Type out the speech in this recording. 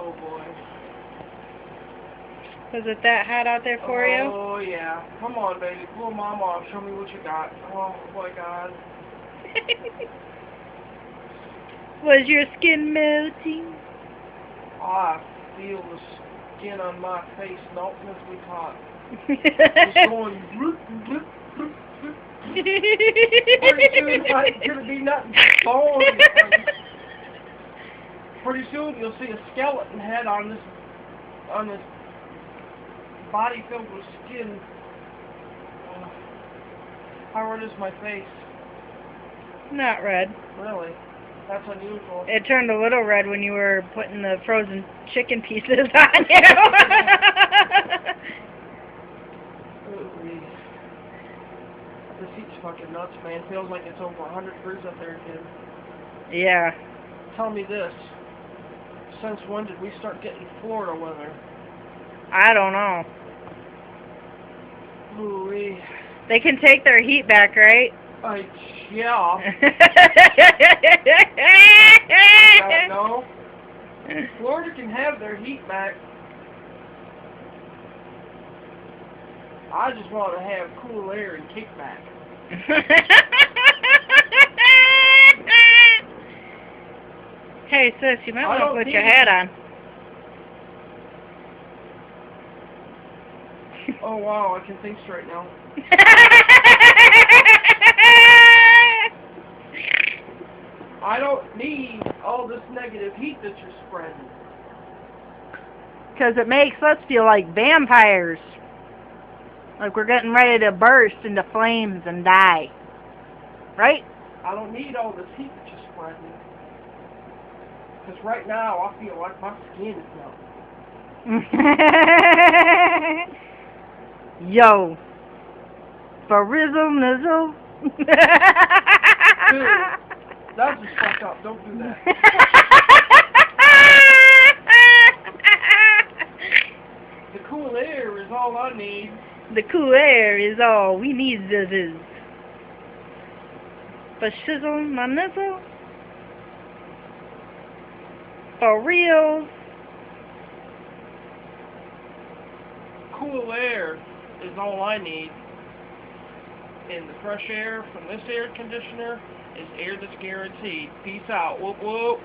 Oh boy. Was it that hot out there for you? Oh yeah. Come on, baby. Pull mom off. Show me what you got. Oh my God. Was your skin melting? Oh, I feel the skin on my face melting as we talk. It's going bloop, bloop, bloop, bloop. Pretty soon it's gonna be nothing but bone. Pretty soon you'll see a skeleton head on this body filled with skin. How red is my face? Not red. Really? That's unusual. It turned a little red when you were putting the frozen chicken pieces on you. Ooh-wee. This heat's fucking nuts, man. Feels like it's over 100 degrees up there again. Yeah. Tell me this. Since when did we start getting Florida weather? I don't know. Ooh-wee. They can take their heat back, right? Yeah. No. Florida can have their heat back. I just want to have cool air and kickback. Hey, sis, you might want to put your hat on. Oh, wow, I can think straight now. I don't need all this negative heat that you're spreading. Because it makes us feel like vampires. Like we're getting ready to burst into flames and die. Right? I don't need all this heat that you're spreading. Because right now, I feel like my skin is melting. Yo. For rizzle nizzle. Dude, that's just fucked up. Don't do that. The cool air is all I need. The cool air is all we need, zizzes. For shizzle my nizzle. For real. Cool air is all I need. And the fresh air from this air conditioner is air that's guaranteed. Peace out. Whoop whoop.